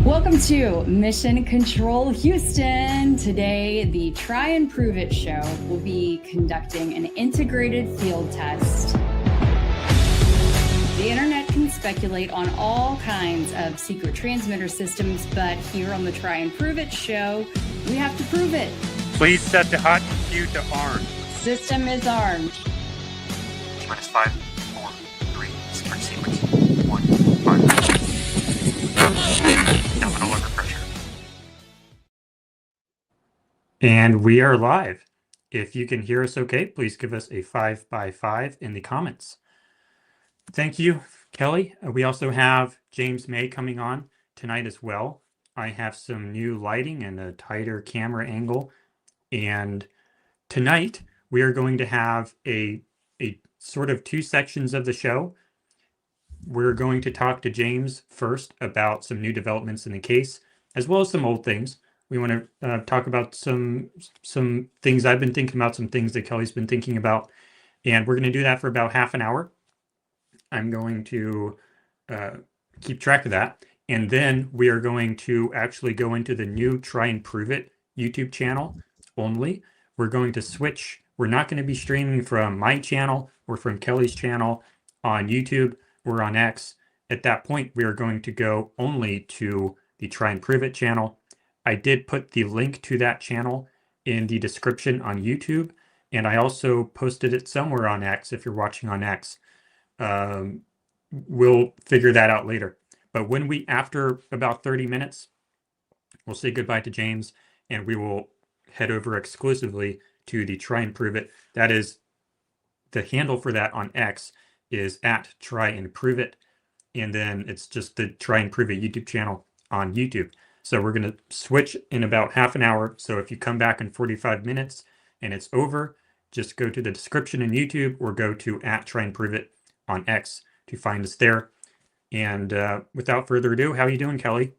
Welcome to Mission Control Houston. Today, the Try and Prove It show will be conducting an integrated field test. The internet can speculate on all kinds of secret transmitter systems, but here on the Try and Prove It show, we have to prove it. Please set the hot compute to armed. System is armed. T-minus 5, 4, 3, start sequence, 1, 5. Nominal under pressure. And we are live. If you can hear us okay, please give us a 5x5 in the comments. Thank you, Kelly. We also have James May coming on tonight as well. I have some new lighting and a tighter camera angle. And tonight we are going to have a sort of two sections of the show. We're going to talk to James first about some new developments in the case, as well as some old things. We want to talk about some things I've been thinking about, some things that Kelly's been thinking about, and we're going to do that for about half an hour. I'm going to keep track of that, and then we are going to actually go into the new Try and Prove It YouTube channel only. We're going to switch. We're not going to be streaming from my channel or from Kelly's channel on YouTube. We're on X. At that point, we are going to go only to the Try and Prove It channel. I did put the link to that channel in the description on YouTube, and I also posted it somewhere on X if you're watching on X. We'll figure that out later. But when after about 30 minutes, we'll say goodbye to James, and we will head over exclusively to the Try and Prove It. That is, the handle for that on X is at Try and Prove It, and then it's just the Try and Prove It YouTube channel on YouTube. So we're going to switch in about half an hour. So if you come back in 45 minutes and it's over, just go to the description in YouTube or go to at Try and Prove It on X to find us there. And without further ado, how are you doing, Kelly?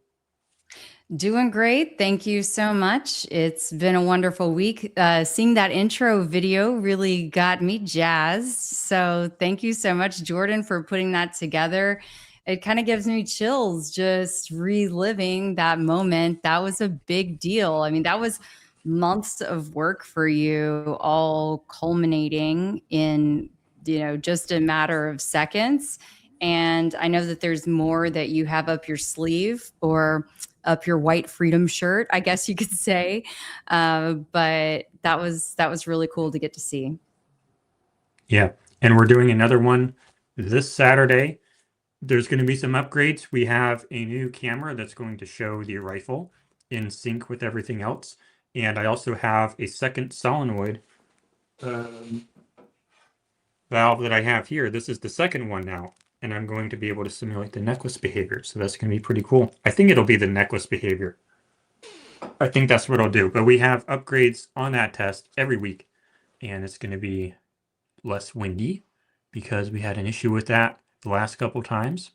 Doing great. Thank you so much. It's been a wonderful week. Seeing that intro video really got me jazzed. So thank you so much, Jordan, for putting that together. It kind of gives me chills just reliving that moment. That was a big deal. I mean, that was months of work for you, all culminating in, just a matter of seconds. And I know that there's more that you have up your sleeve or up your white freedom shirt, I guess you could say. But that was really cool to get to see. Yeah. And we're doing another one this Saturday. There's going to be some upgrades. We have a new camera that's going to show the rifle in sync with everything else. And I also have a second solenoid valve that I have here. This is the second one now. And I'm going to be able to simulate the necklace behavior. So that's going to be pretty cool. I think it'll be the necklace behavior. I think that's what I'll do. But we have upgrades on that test every week. And it's going to be less windy because we had an issue with that the last couple times.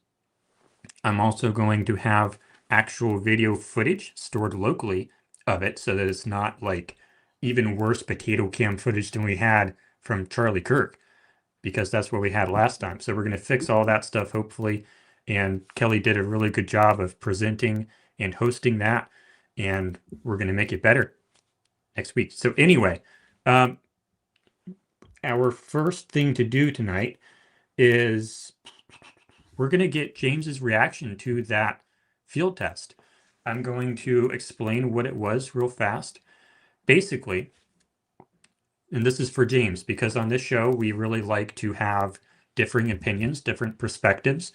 I'm also going to have actual video footage stored locally of it so that it's not like even worse potato cam footage than we had from Charlie Kirk, because that's what we had last time. So we're going to fix all that stuff, hopefully. And Kelly did a really good job of presenting and hosting that. And we're going to make it better next week. So anyway, our first thing to do tonight is we're going to get James's reaction to that field test. I'm going to explain what it was real fast. Basically, and this is for James, because on this show, we really like to have differing opinions, different perspectives.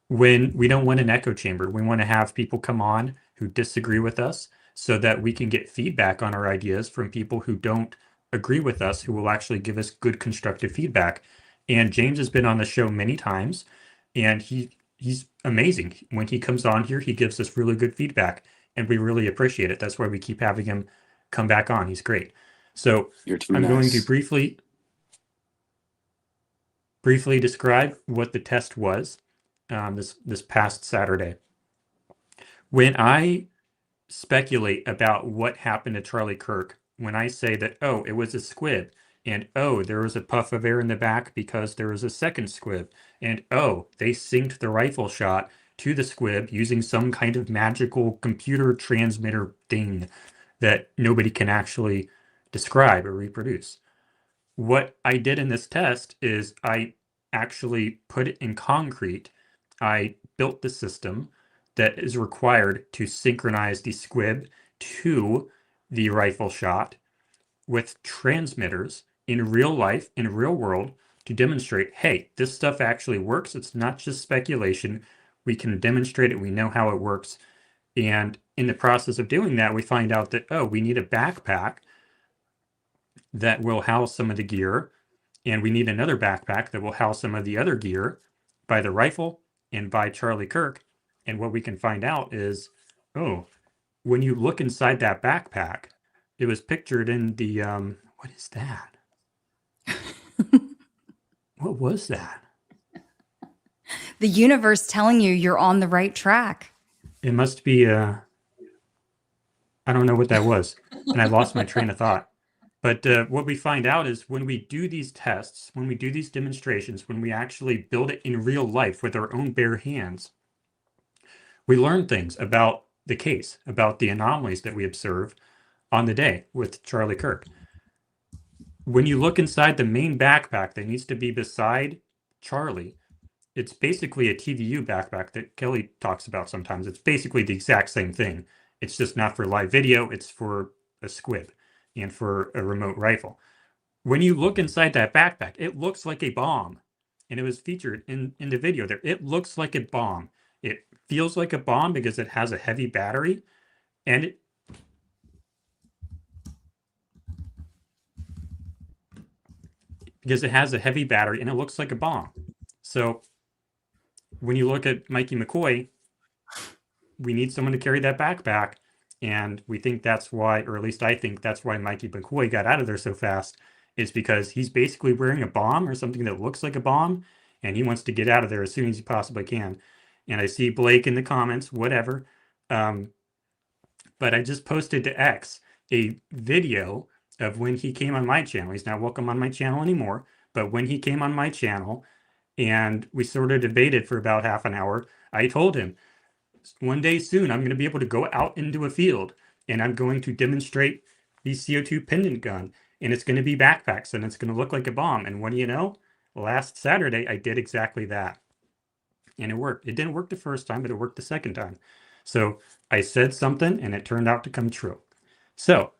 When we don't want an echo chamber, we want to have people come on who disagree with us so that we can get feedback on our ideas from people who don't agree with us, who will actually give us good constructive feedback. And James has been on the show many times, and he's amazing. When he comes on here, he gives us really good feedback, and we really appreciate it. That's why we keep having him come back on. He's great. So I'm going to briefly describe what the test was this past Saturday. When I speculate about what happened to Charlie Kirk, when I say that, oh, it was a squib, and oh, there was a puff of air in the back because there was a second squib, and oh, they synced the rifle shot to the squib using some kind of magical computer transmitter thing that nobody can actually describe or reproduce. What I did in this test is I actually put it in concrete. I built the system that is required to synchronize the squib to the rifle shot with transmitters in real life, in real world, to demonstrate, hey, this stuff actually works. It's not just speculation. We can demonstrate it. We know how it works. And in the process of doing that, we find out that, oh, we need a backpack that will house some of the gear. And we need another backpack that will house some of the other gear by the rifle and by Charlie Kirk. And what we can find out is, oh, when you look inside that backpack, it was pictured in the, what is that? What was that? The universe telling you you're on the right track. It must be, I don't know what that was. And I lost my train of thought. But what we find out is when we do these tests, when we do these demonstrations, when we actually build it in real life with our own bare hands, we learn things about the case, about the anomalies that we observe on the day with Charlie Kirk. When you look inside the main backpack that needs to be beside Charlie, it's basically a TVU backpack that Kelly talks about sometimes. It's basically the exact same thing. It's just not for live video, it's for a squib and for a remote rifle. When you look inside that backpack, it looks like a bomb. And it was featured in the video there. It looks like a bomb. It feels like a bomb because it has a heavy battery. And because it has a heavy battery and it looks like a bomb. So when you look at Mikey McCoy, we need someone to carry that backpack. And we think that's why, or at least I think that's why Mikey McCoy got out of there so fast, is because he's basically wearing a bomb or something that looks like a bomb, and he wants to get out of there as soon as he possibly can. And I see Blake in the comments, whatever. But I just posted to X a video of when he came on my channel. He's not welcome on my channel anymore, but when he came on my channel and we sort of debated for about half an hour, I told him, one day soon, I'm going to be able to go out into a field and I'm going to demonstrate the CO2 pendant gun. And it's going to be backpacks and it's going to look like a bomb. And what do you know? Last Saturday, I did exactly that. And it worked. It didn't work the first time, but it worked the second time. So I said something and it turned out to come true. So,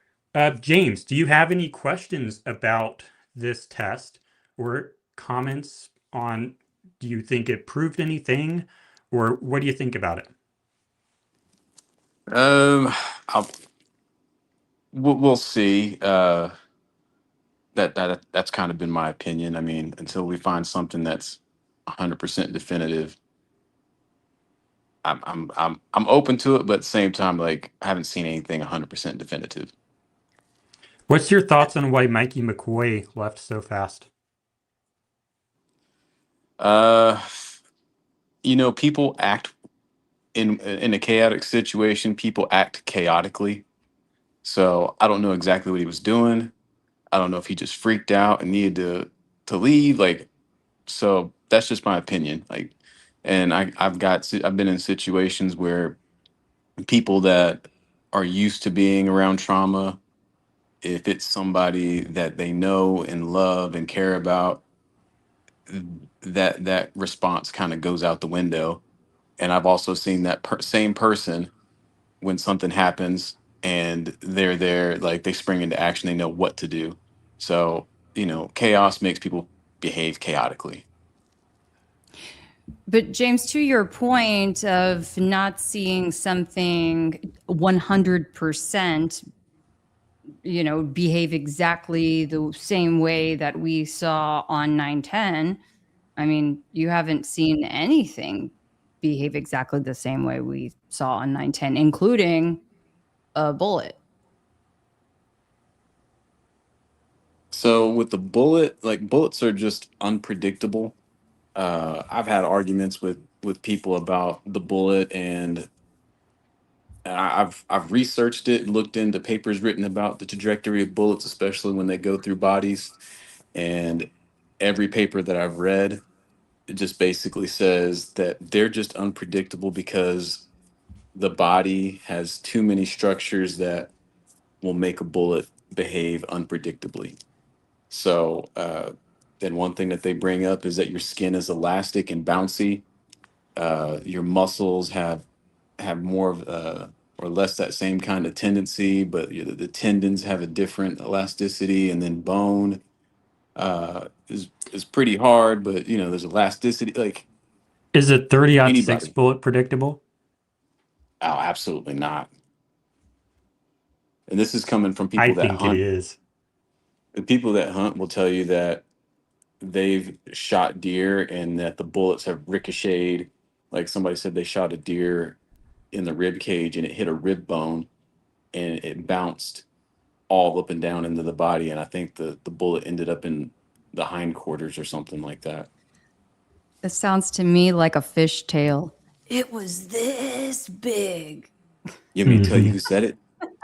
James, do you have any questions about this test or comments on, do you think it proved anything, or what do you think about it? I'll, we'll see. That's kind of been my opinion. I mean, until we find something that's 100% definitive, I'm open to it, but at the same time, like I haven't seen anything 100% definitive. What's your thoughts on why Mikey McCoy left so fast? People act in a chaotic situation. People act chaotically. So I don't know exactly what he was doing. I don't know if he just freaked out and needed to leave. Like, so that's just my opinion. Like, and I've been in situations where people that are used to being around trauma, if it's somebody that they know and love and care about, that response kind of goes out the window. And I've also seen that same person when something happens and they're there, like they spring into action, they know what to do. So, chaos makes people behave chaotically. But James, to your point of not seeing something 100%, behave exactly the same way that we saw on 9/10, I mean, you haven't seen anything behave exactly the same way we saw on 9/10, including a bullet. So with the bullet, like bullets are just unpredictable. I've had arguments with people about the bullet, and I've researched it, looked into papers written about the trajectory of bullets, especially when they go through bodies. And every paper that I've read, it just basically says that they're just unpredictable because the body has too many structures that will make a bullet behave unpredictably. So, then one thing that they bring up is that your skin is elastic and bouncy. Your muscles have more of or less that same kind of tendency, but the tendons have a different elasticity, and then bone is pretty hard, but there's elasticity. Like Is a 30-06 anybody, bullet predictable? oh, absolutely not. And this is coming from I people that think it hunt. is. The people that hunt will tell you that they've shot deer and that the bullets have ricocheted. Like somebody said, they shot a deer in the rib cage and it hit a rib bone and it bounced all up and down into the body. And I think the bullet ended up in the hindquarters or something like that. It sounds to me like a fishtail. It was this big. You want me to tell you who said it?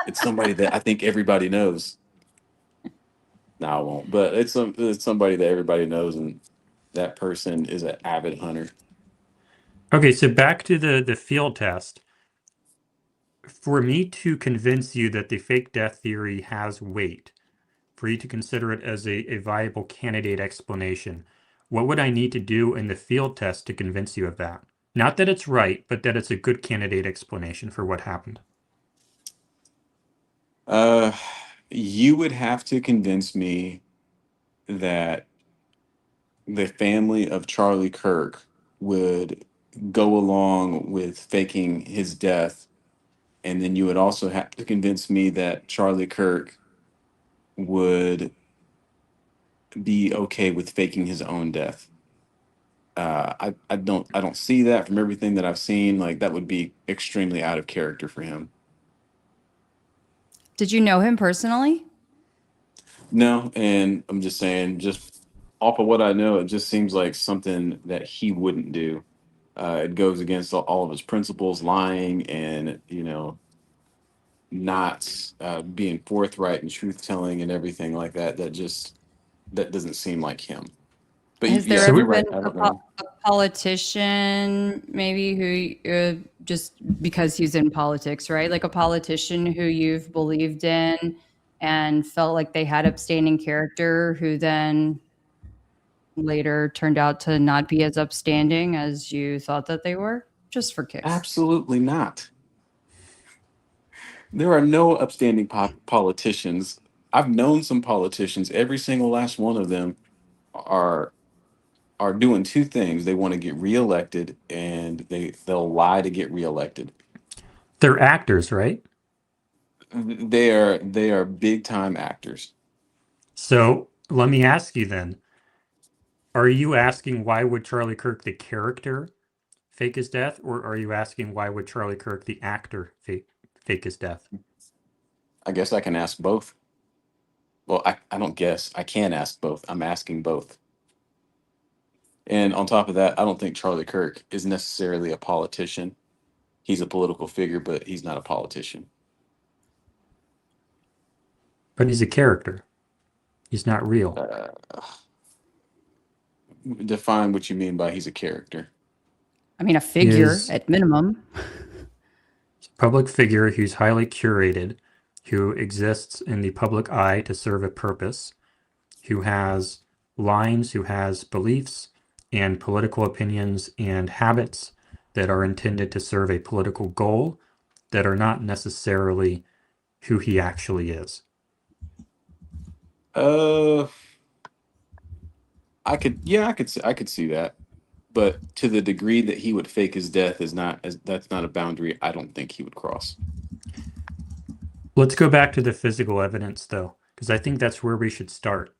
It's somebody that I think everybody knows. No, I won't. But it's somebody that everybody knows, and that person is an avid hunter. Okay, so back to the field test. For me to convince you that the fake death theory has weight, for you to consider it as a viable candidate explanation, what would I need to do in the field test to convince you of that? Not that it's right, but that it's a good candidate explanation for what happened. Uh, you would have to convince me that the family of Charlie Kirk would go along with faking his death. And then you would also have to convince me that Charlie Kirk would be okay with faking his own death. I don't see that from everything that I've seen. Like that would be extremely out of character for him. Did you know him personally? No, and I'm just saying, just off of what I know, it just seems like something that he wouldn't do. It goes against all of his principles, lying and not being forthright and truth telling and everything like that. That doesn't seem like him. But Has there yeah, So ever you're been right. I don't know. a politician, maybe who just because he's in politics, right? Like a politician who you've believed in and felt like they had upstanding character, who then later turned out to not be as upstanding as you thought that they were? Just for kicks. Absolutely not. There are no upstanding politicians. I've known some politicians. Every single last one of them are are doing two things. They want to get reelected, and they'll lie to get reelected. they're actors, right? They are big time actors. So let me ask you then, are you asking why would Charlie Kirk the character fake his death, or are you asking why would Charlie Kirk the actor fake his death? I guess I can ask both. Well, I don't guess. I can ask both. I'm asking both. And on top of that, I don't think Charlie Kirk is necessarily a politician. He's a political figure, but he's not a politician. But he's a character. He's not real. Define what you mean by he's a character. I mean, a He figure is at minimum. a public figure who's highly curated, who exists in the public eye to serve a purpose, who has lines, who has beliefs and political opinions and habits that are intended to serve a political goal that are not necessarily who he actually is. Uh, I could see that, but to the degree that he would fake his death that's not a boundary I don't think he would cross. Let's go back to the physical evidence, though, because I think that's where we should start.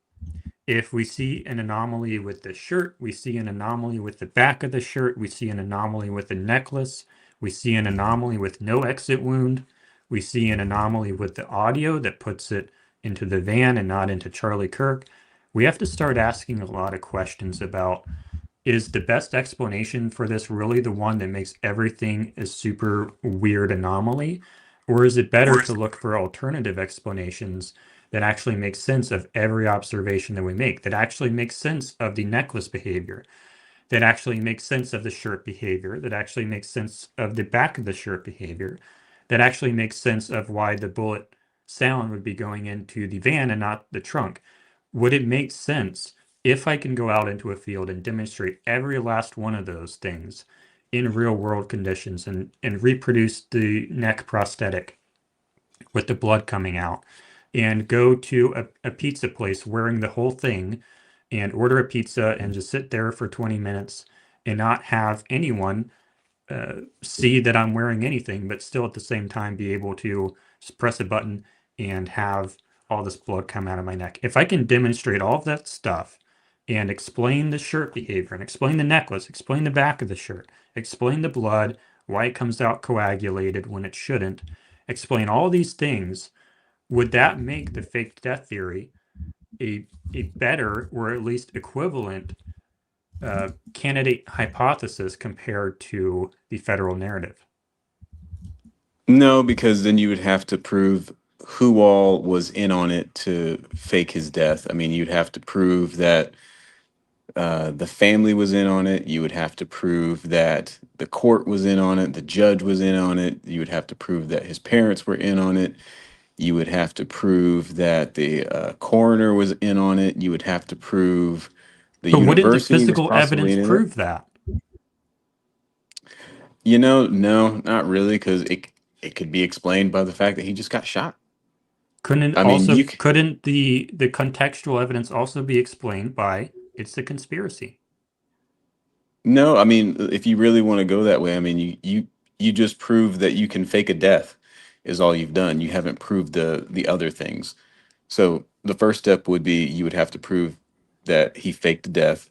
If we see an anomaly with the shirt, we see an anomaly with the back of the shirt, we see an anomaly with the necklace, we see an anomaly with no exit wound, we see an anomaly with the audio that puts it into the van and not into Charlie Kirk. We have to start asking a lot of questions about, is the best explanation for this really the one that makes everything a super weird anomaly? Or is it better to look for alternative explanations that actually make sense of every observation that we make, that actually makes sense of the necklace behavior, that actually makes sense of the shirt behavior, that actually makes sense of the back of the shirt behavior, that actually makes sense of why the bullet sound would be going into the van and not the trunk. Would it make sense if I can go out into a field and demonstrate every last one of those things in real world conditions and reproduce the neck prosthetic with the blood coming out and go to a pizza place wearing the whole thing and order a pizza and just sit there for 20 minutes and not have anyone see that I'm wearing anything, but still at the same time be able to just press a button and have all this blood come out of my neck. If I can demonstrate all of that stuff and explain the shirt behavior and explain the necklace, explain the back of the shirt, explain the blood, why it comes out coagulated when it shouldn't, explain all these things, would that make the fake death theory a better or at least equivalent candidate hypothesis compared to the federal narrative? No, because then you would have to prove who all was in on it to fake his death. I mean, you'd have to prove that the family was in on it. You would have to prove that the court was in on it. The judge was in on it. You would have to prove that his parents were in on it. You would have to prove that the coroner was in on it. You would have to prove the But wouldn't the university was physical possibly evidence in it. prove that? You know, no, not really, because it could be explained by the fact that he just got shot. Couldn't I mean, also couldn't the contextual evidence also be explained by it's a conspiracy? no, I mean, if you really want to go that way, I mean, you just prove that you can fake a death is all you've done. You haven't proved the other things. So the first step would be you would have to prove that he faked the death,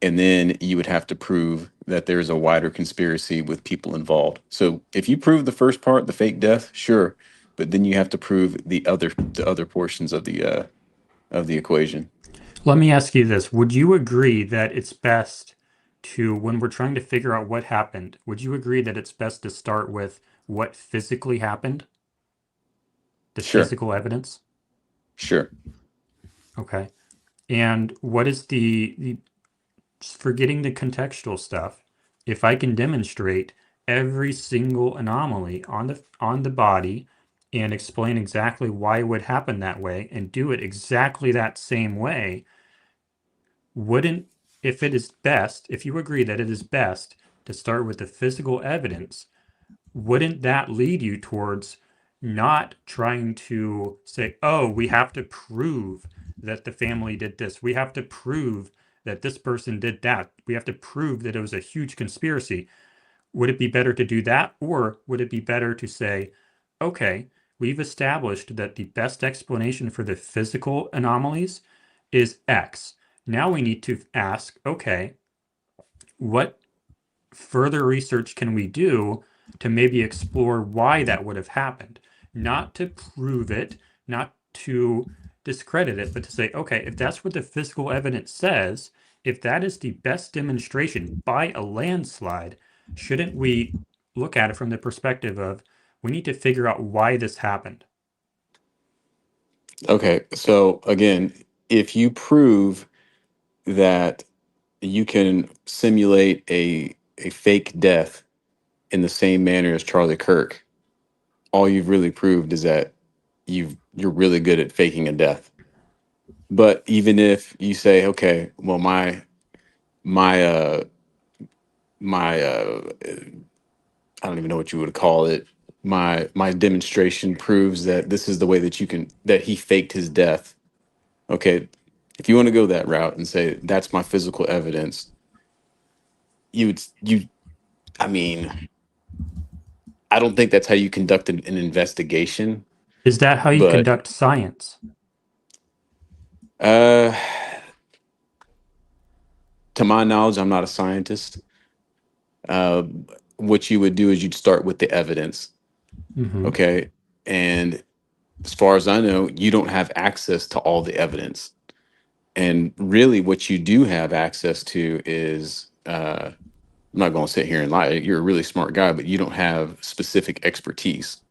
and then you would have to prove that there's a wider conspiracy with people involved. So if you prove the first part, the fake death, sure, but then you have to prove the other portions of the equation. Let me ask you this. Would you agree that it's best to, when we're trying to figure out what happened, would you agree that it's best to start with what physically happened? The Sure, physical evidence? sure. Okay. And what is forgetting the contextual stuff, if I can demonstrate every single anomaly on the body and explain exactly why it would happen that way and do it exactly that same way, wouldn't, if it is best, if you agree that it is best to start with the physical evidence, wouldn't that lead you towards not trying to say, oh, we have to prove that the family did this. We have to prove that this person did that. We have to prove that it was a huge conspiracy. Would it be better to do that? Or would it be better to say, okay, we've established that the best explanation for the physical anomalies is X. Now we need to ask, okay, what further research can we do to maybe explore why that would have happened? Not to prove it, not to discredit it, but to say, okay, if that's what the physical evidence says, if that is the best demonstration by a landslide, shouldn't we look at it from the perspective of we need to figure out why this happened? Okay, so again, if you prove that you can simulate a fake death in the same manner as Charlie Kirk, all you've really proved is that you're really good at faking a death. But even if you say, okay, well, my my I don't even know what you would call it. My demonstration proves that this is the way that he faked his death. Okay, if you want to go that route and say that's my physical evidence, you I mean, I don't think that's how you conduct an investigation. Is that how you But conduct science? uh to my knowledge, I'm not a scientist. Uh, what you would do is you'd start with the evidence, Mm-hmm. okay? And as far as I know, you don't have access to all the evidence. And really, what you do have access to is I'm not going to sit here and lie. You're a really smart guy, but you don't have specific expertise.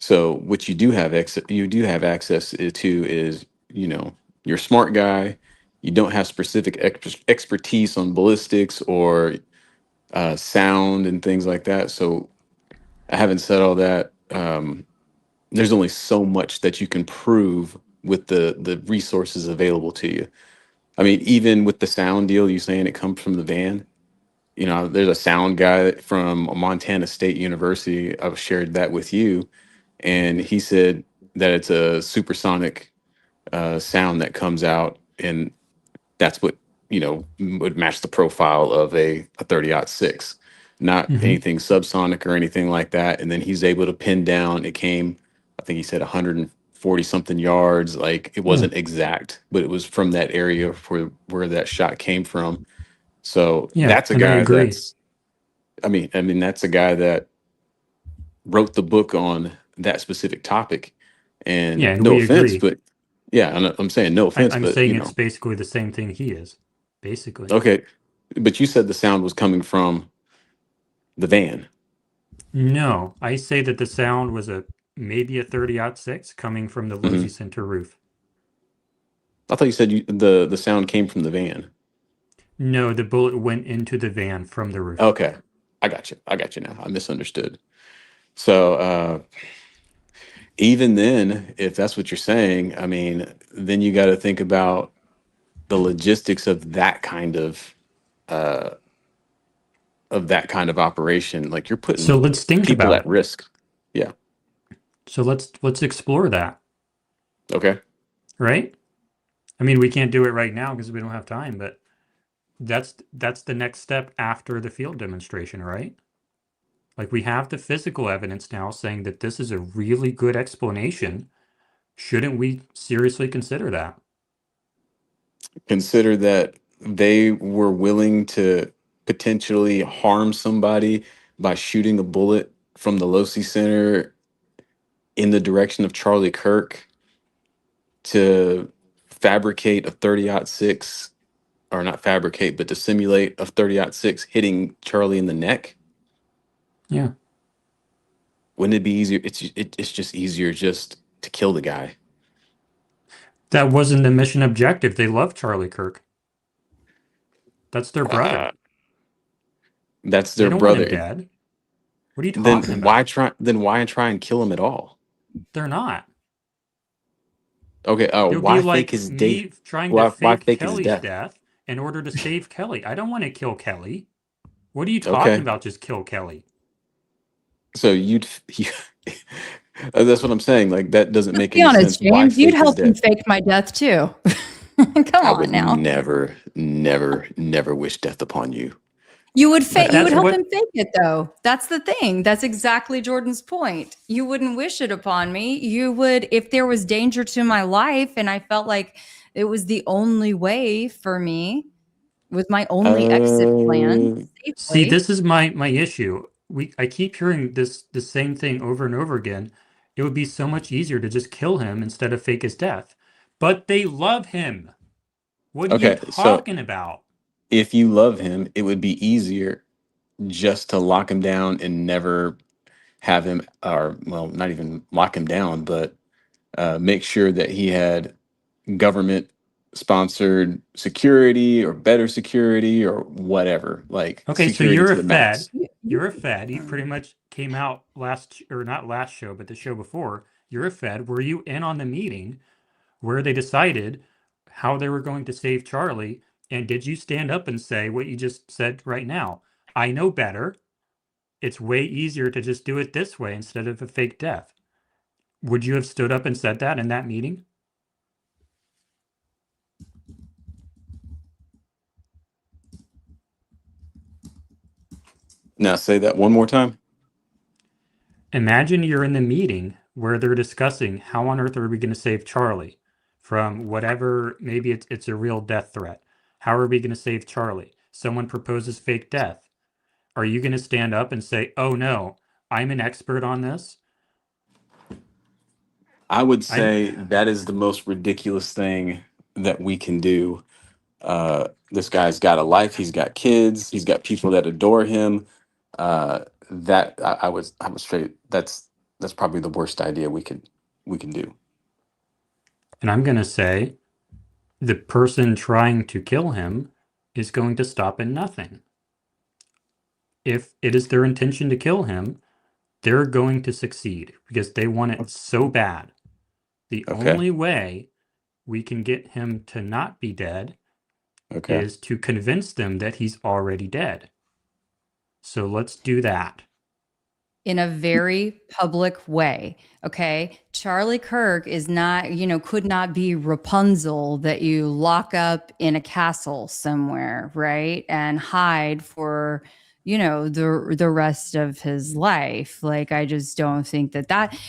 So what you do have access to is, you're a smart guy. you don't have specific expertise on ballistics or sound and things like that. So having said all that, there's only so much that you can prove with the resources available to you. I mean, even with the sound deal, you saying it comes from the van. You know, there's a sound guy from Montana State University. I've shared that with you, and he said that it's a supersonic sound that comes out, and that's what would match the profile of a 30-06, not Hmm. anything subsonic or anything like that. And then he's able to pin down. It came, I think he said 140 something yards. Like it Hmm. wasn't exact, but it was from that area for where that shot came from. So Yeah, that's a and I guy agree. that's, I mean, that's a guy that wrote the book on that specific topic. Yeah, And and no we offense, agree. but yeah, I'm saying no offense, I'm but saying it's basically the same thing he is, basically. okay. But you said the sound was coming from the van. No, I say that the sound was maybe a 30-06 coming from the Hmm. Losi Center roof. I thought you said the sound came from the van. No, the bullet went into the van from the roof. Okay, I got you. I got you now. I misunderstood. So even then, if that's what you're saying, I mean, then you got to think about the logistics uh, of that kind of operation. Like you're So putting let's think people about at it. risk. Yeah. So let's explore that, Okay. right? I mean, we can't do it right now because we don't have time, but that's the next step after the field demonstration, right? Like we have the physical evidence now saying that this is a really good explanation. Shouldn't we seriously consider that? Consider that they were willing to potentially harm somebody by shooting a bullet from the Losi Center in the direction of Charlie Kirk to fabricate a 30-06, or not fabricate, but to simulate a 30-06 hitting Charlie in the neck. Yeah. Wouldn't it be easier? It's just easier just to kill the guy. That wasn't the mission objective. They love Charlie Kirk. That's their Uh, brother. that's They their don't want him brother. dead. What are you talking Then why about? try? Then why try and kill him at all? They're not. Okay. Oh, It would be why fake like his day? me trying to Why fake fake his Kelly's death? death in order to save Kelly. I don't want to kill Kelly. What are you talking Okay. about? Just kill Kelly. So you, that's what I'm saying. Like that doesn't Let's make be any honest, sense. Why James. You'd fake his help him death? fake my death too. Come I on would now. never, never, never wish death upon you. You would But you would that's help what him fake it though. That's the thing. That's exactly Jordan's point. You wouldn't wish it upon me. You would, if there was danger to my life and I felt like it was the only way for me with my only exit plan Uh, see, safely. this is my issue. I keep hearing the same thing over and over again. It would be so much easier to just kill him instead of fake his death. But they love him. What are you okay. So talking about? if you love him, it would be easier just to lock him down and never have him, or well, not even lock him down, but make sure that he had government sponsored security or better security or whatever, like Okay, so security you're to a the Fed. max. You're a Fed. You pretty much came out last, or not last show, but the show before. You're a Fed. Were you in on the meeting where they decided how they were going to save Charlie? And did you stand up and say what you just said right now? I know better. It's way easier to just do it this way instead of a fake death. Would you have stood up and said that in that meeting? Now say that one more time. Imagine you're in the meeting where they're discussing how on earth are we going to save Charlie from whatever, maybe it's a real death threat. How are we going to save Charlie? Someone proposes fake death. Are you going to stand up and say, "Oh no, I'm an expert on this"? I would I say that is the most ridiculous thing that we can do. This guy's got a life. He's got kids. He's got people that adore him. That I would straight. That's probably the worst idea we can do. and I'm going to say The person trying to kill him is going to stop at nothing. If it is their intention to kill him, they're going to succeed because they want it so bad. The Okay. only way we can get him to not be dead Okay. is to convince them that he's already dead. So let's do that. In a very public way. Okay. Charlie Kirk is not, could not be Rapunzel that you lock up in a castle somewhere, right? And hide for, the rest of his life. Like, I just don't think that,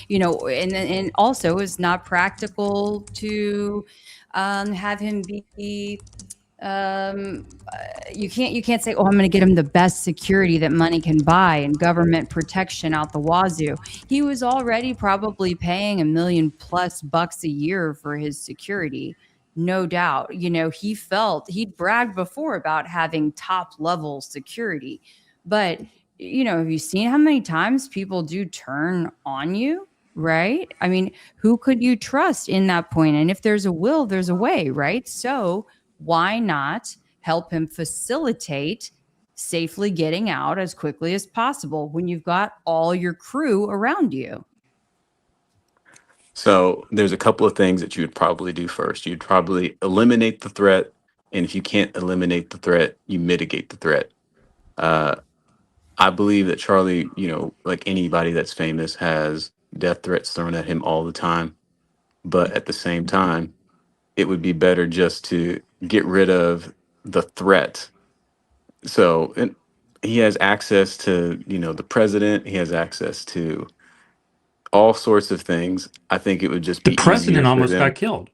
and also it's not practical to have him be you can't say, oh, I'm going to get him the best security that money can buy and government protection out the wazoo. He was already probably paying $1 million+ a year for his security, no doubt. He'd bragged before about having top level security, but have you seen how many times people do turn on you? Right? I mean, who could you trust in that point? And if there's a will, there's a way, right? So why not help him facilitate safely getting out as quickly as possible when you've got all your crew around you? So there's a couple of things that you would probably do first. You'd probably eliminate the threat, and if you can't eliminate the threat, you mitigate the threat. Uh, I believe that Charlie, like anybody that's famous, has death threats thrown at him all the time. But at the same time, it would be better just to get rid of the threat. So, and he has access to, the president. He has access to all sorts of things. I think it would just The be easier president for almost got them. killed.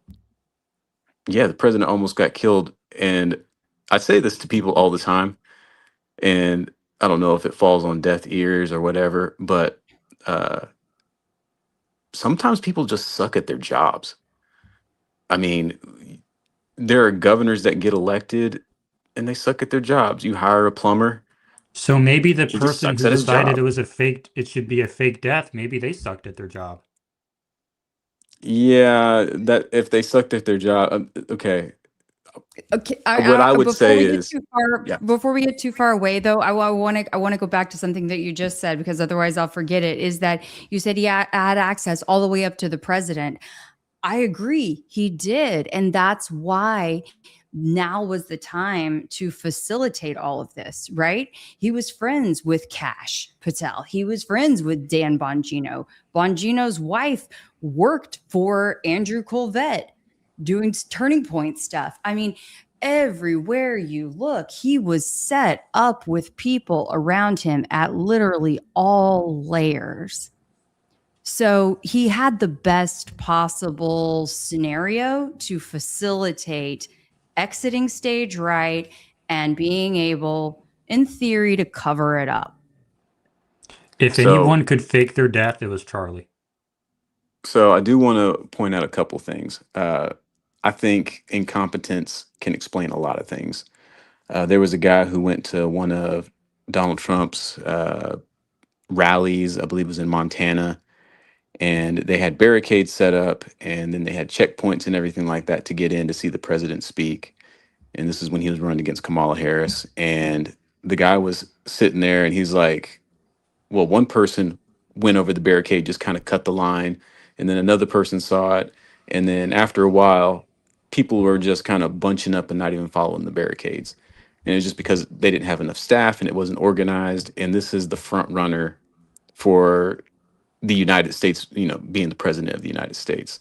Yeah, the president almost got killed. And I say this to people all the time. And I don't know if it falls on deaf ears or whatever, but uh, sometimes people just suck at their jobs. I mean, there are governors that get elected and they suck at their jobs. You hire a plumber, So maybe the he just person sucks who at his decided job. it should be a fake death, maybe they sucked at their job. Yeah, that if they sucked at their job, okay. Okay, What I would before say we get is, too far, yeah, away, though, I want to go back to something that you just said because otherwise I'll forget it. Is that you said he had access all the way up to the president? I agree, he did, and that's why now was the time to facilitate all of this, right? He was friends with Cash Patel. He was friends with Dan Bongino. Bongino's wife worked for Andrew Colvette doing Turning Point stuff. I mean, everywhere you look, he was set up with people around him at literally all layers. So he had the best possible scenario to facilitate exiting stage right and being able, in theory, to cover it up. If so anyone could fake their death, it was Charlie. so I do want to point out a couple things. I think incompetence can explain a lot of things. There was a guy who went to one of Donald Trump's rallies, I believe it was in Montana, and they had barricades set up, and then they had checkpoints and everything like that to get in to see the president speak. And this is when he was running against Kamala Harris, and the guy was sitting there, and he's like, well, one person went over the barricade, just kind of cut the line, and then another person saw it, and then after a while, people were just kind of bunching up and not even following the barricades. And it's just because they didn't have enough staff and it wasn't organized. And this is the front runner for the United States, being the president of the United States.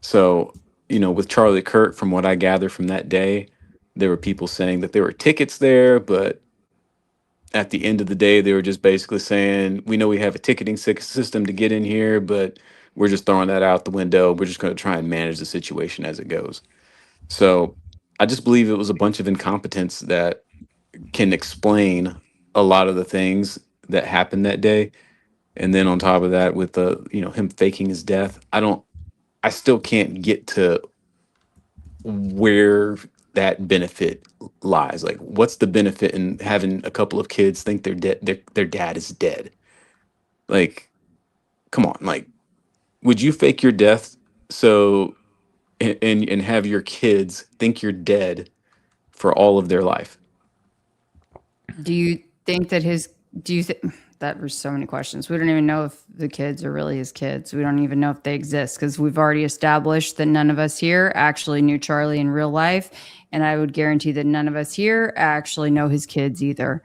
So, with Charlie Kirk, from what I gather from that day, there were people saying that there were tickets there, but at the end of the day, they were just basically saying, we know we have a ticketing system to get in here, but we're just throwing that out the window. We're just going to try and manage the situation as it goes. So I just believe it was a bunch of incompetence that can explain a lot of the things that happened that day. And then on top of that, with him faking his death, I still can't get to where that benefit lies. Like, what's the benefit in having a couple of kids think their dead their dad is dead? Like, come on, like, would you fake your death so and have your kids think you're dead for all of their life. Do you think that do you think that there's so many questions. We don't even know if the kids are really his kids. We don't even know if they exist because we've already established that none of us here actually knew Charlie in real life. And I would guarantee that none of us here actually know his kids either.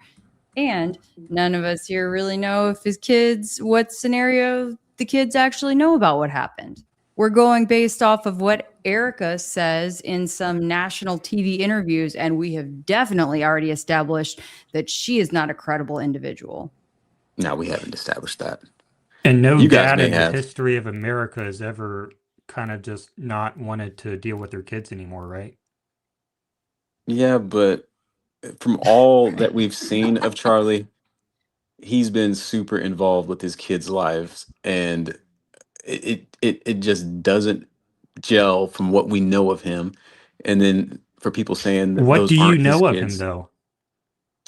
And none of us here really know if his kids, what scenario the kids actually know about what happened. We're going based off of what Erica says in some national TV interviews, and we have definitely already established that she is not a credible individual. No, we haven't established that. And no You guys dad may in the have. history of America has ever kind of just not wanted to deal with their kids anymore, right? Yeah, but from all that we've seen of Charlie, he's been super involved with his kids' lives, and it just doesn't gel from what we know of him. And then for people saying that What those do you aren't his know of him, kids, though?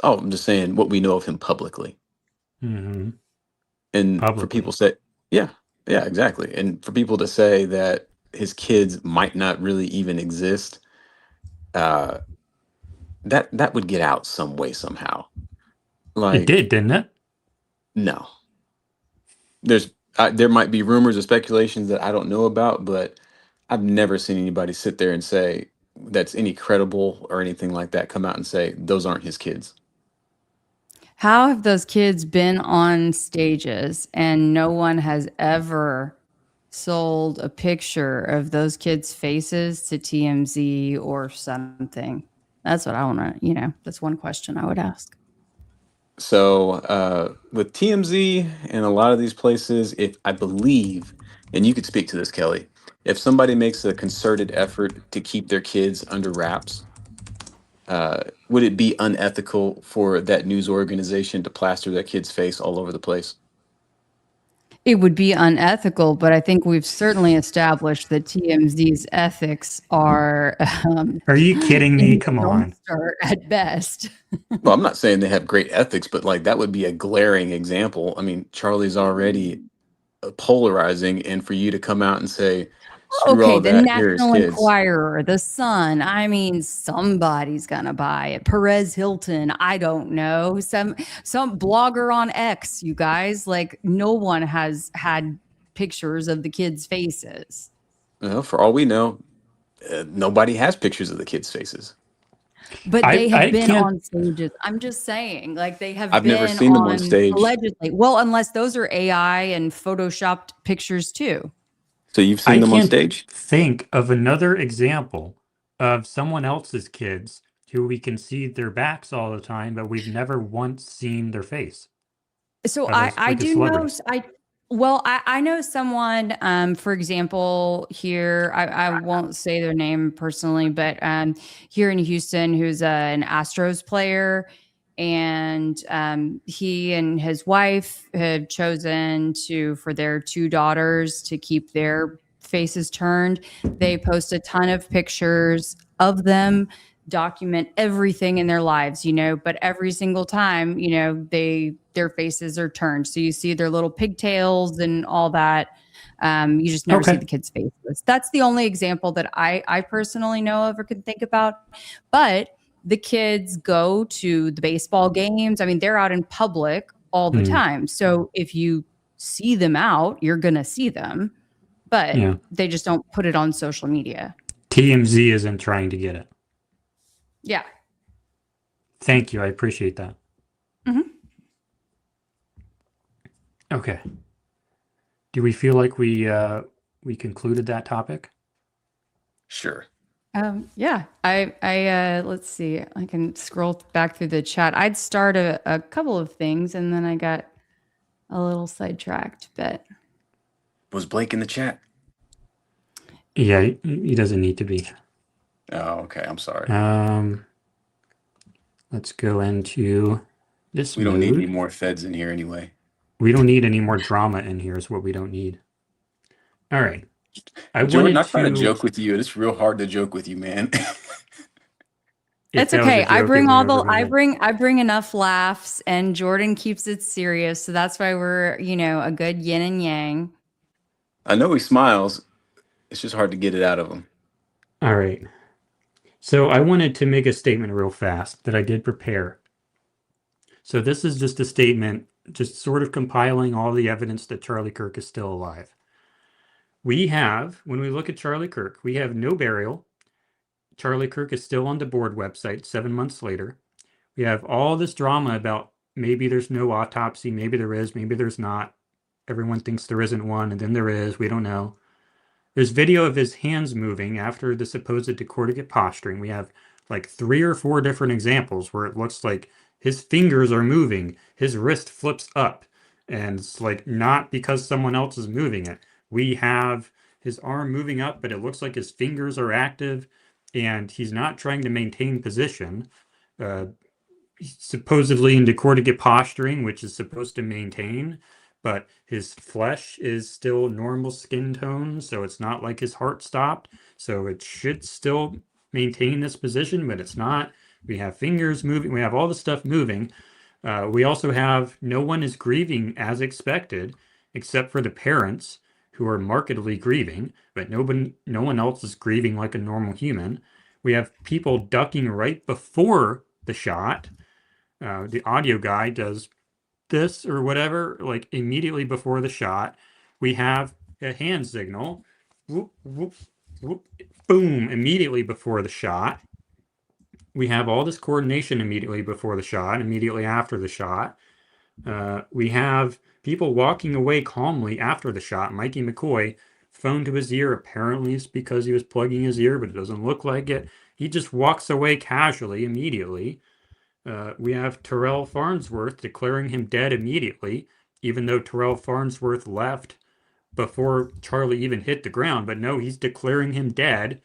oh, I'm just saying what we know of him publicly. Mm-hmm. And for Publicly. people say, yeah, yeah, exactly. And for people to say that his kids might not really even exist, uh, that would get out some way somehow. It Like, did, didn't it? no, there might be rumors or speculations that I don't know about, but I've never seen anybody sit there and say that's any credible or anything like that come out and say those aren't his kids. How have those kids been on stages and no one has ever sold a picture of those kids' faces to TMZ or something? That's what I want to, that's one question I would ask. So with TMZ and a lot of these places, if I believe, and you could speak to this, Kelly, if somebody makes a concerted effort to keep their kids under wraps, would it be unethical for that news organization to plaster that kid's face all over the place? It would be unethical, but I think we've certainly established that TMZ's ethics are Are you kidding me? in Come the on. dumpster at best. Well, I'm not saying they have great ethics, but like that would be a glaring example. I mean, Charlie's already polarizing, and for you to come out and say, screw Okay, all the that, here are his National kids. Enquirer, the Sun. I mean, somebody's gonna buy it. Perez Hilton. I don't know. Some blogger on X. You guys, like, no one has had pictures of the kids' faces. Well, for all we know, nobody has pictures of the kids' faces. But they have I been can't. on stages. I'm just saying, like they have I've never been seen them on on stage. allegedly. Well, unless those are AI and photoshopped pictures too. So you've I seen them on can't stage? think of another example of someone else's kids who we can see their backs all the time, but we've never once seen their face. So As I like a do know celebrity. I know someone for example here I won't say their name personally, but here in Houston who's an Astros player, and he and his wife have chosen to, for their two daughters, to keep their faces turned. They post a ton of pictures of them, document everything in their lives, but every single time, their faces are turned. So you see their little pigtails and all that. You just never see Okay. the kids' faces. That's the only example that I personally know of or can think about. But the kids go to the baseball games. I mean, they're out in public all the time. So if you see them out, you're going to see them, but Yeah. they just don't put it on social media. TMZ isn't trying to get it. Yeah. Thank you. I appreciate that. Mm-hmm. Okay. Do we feel like we concluded that topic? Sure. Yeah, I let's see. I can scroll back through the chat. I'd start a couple of things and then I got a little sidetracked, but Was Blake in the chat? Yeah, he doesn't need to be. Oh, okay. I'm sorry. Let's go into this We don't need any mode. more feds in here anyway. We don't need any more drama in here is what we don't need. All right. Jordan, I'm trying to joke with you. It's real hard to joke with you, man. it's okay. I bring enough laughs and Jordan keeps it serious. So that's why we're, a good yin and yang. I know he smiles. It's just hard to get it out of him. All right. So I wanted to make a statement real fast that I did prepare. So this is just a statement, just sort of compiling all the evidence that Charlie Kirk is still alive. We have, when we look at Charlie Kirk, we have no burial. Charlie Kirk is still on the board website 7 months later. We have all this drama about maybe there's no autopsy, maybe there is, maybe there's not. Everyone thinks there isn't one, and then there is. We don't know. There's video of his hands moving after the supposed decorticate posturing. We have like 3 or 4 different examples where it looks like his fingers are moving, his wrist flips up, and it's like not because someone else is moving it. We have his arm moving up, but it looks like his fingers are active, and he's not trying to maintain position. Supposedly in decorticate posturing, which is supposed to maintain, but his flesh is still normal skin tone, so it's not like his heart stopped. So it should still maintain this position, but it's not. We have fingers moving. We have all the stuff moving. We also have no one is grieving as expected, except for the parents who are markedly grieving, but no one else is grieving like a normal human. We have people ducking right before the shot. The audio guy does this or whatever, like immediately before the shot. We have a hand signal, whoop, whoop, whoop, boom, immediately before the shot. We have all this coordination immediately before the shot, immediately after the shot. We have people walking away calmly after the shot. Mikey McCoy, phone to his ear. Apparently it's because he was plugging his ear, but it doesn't look like it. He just walks away casually immediately. We have Terrell Farnsworth declaring him dead immediately, even though Terrell Farnsworth left before Charlie even hit the ground. But no, he's declaring him dead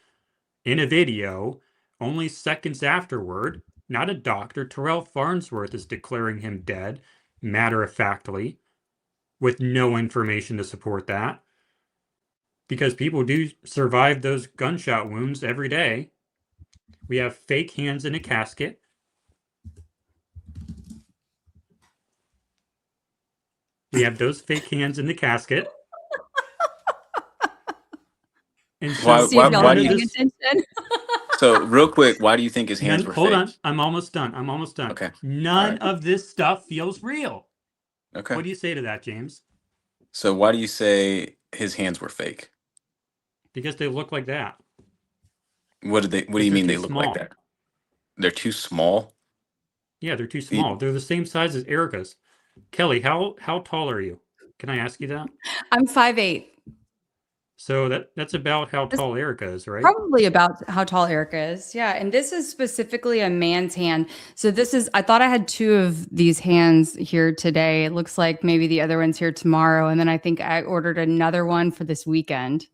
in a video only seconds afterward. Not a doctor. Terrell Farnsworth is declaring him dead, matter-of-factly, with no information to support that. Because people do survive those gunshot wounds every day. We have fake hands in a casket. We have those fake hands in the casket. And so why do you attention? So real quick, why do you think his hands were hold fake? on, I'm almost done. Okay. None of this stuff feels real. Okay. What do you say to that, James? So why do you say his hands were fake? Because they look like that. What do you mean they look small. like that? They're too small? Yeah, they're too small. They're the same size as Erica's. Kelly, how tall are you? Can I ask you that? I'm 5'8". So that's about how tall Erica is, right? Probably about how tall Erica is. Yeah. And this is specifically a man's hand. So I thought I had 2 of these hands here today. It looks like maybe the other one's here tomorrow. And then I think I ordered another one for this weekend.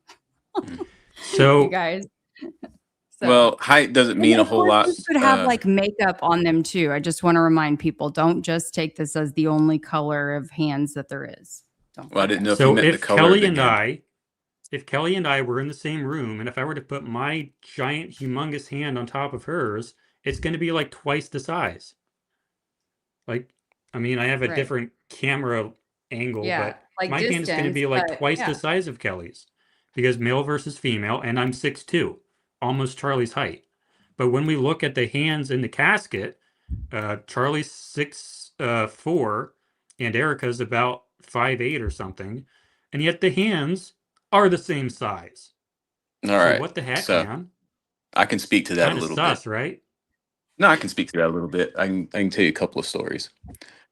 So you guys. Well, height doesn't mean a whole lot. Horses could have like makeup on them too. I just want to remind people, don't just take this as the only color of hands that there is. Well, I didn't know if so you meant the color of the hand. If Kelly and I were in the same room, and if I were to put my giant, humongous hand on top of hers, it's going to be like twice the size. Like, I mean, I have a different camera angle, but like my hand is going to be like twice the size of Kelly's because male versus female, and I'm 6'2", almost Charlie's height. But when we look at the hands in the casket, Charlie's 6'4", and Erica's about 5'8" or something, and yet the hands are the same size. All right. So what the heck, so, man? I can speak to that Kinda a little sus, bit. Right? No, I can speak to that a little bit. I can tell you a couple of stories.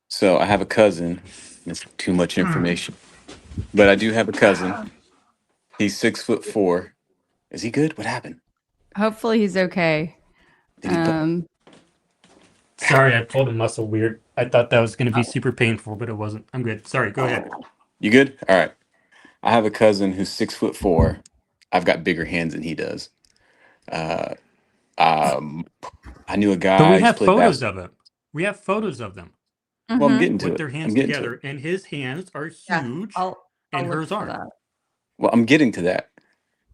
So I have a cousin. It's too much information, but I do have a cousin. He's 6'4". Is he good? What happened? Hopefully he's okay. Sorry, I pulled a muscle weird. I thought that was going to be super painful, but it wasn't. I'm good. Sorry, go ahead. You good? All right. I have a cousin who's 6'4". I've got bigger hands than he does. I knew a guy. But we have photos of him. We have photos of them. Well, I'm getting to with it. their hands together, and his hands are huge, and hers aren't. Well, I'm getting to that.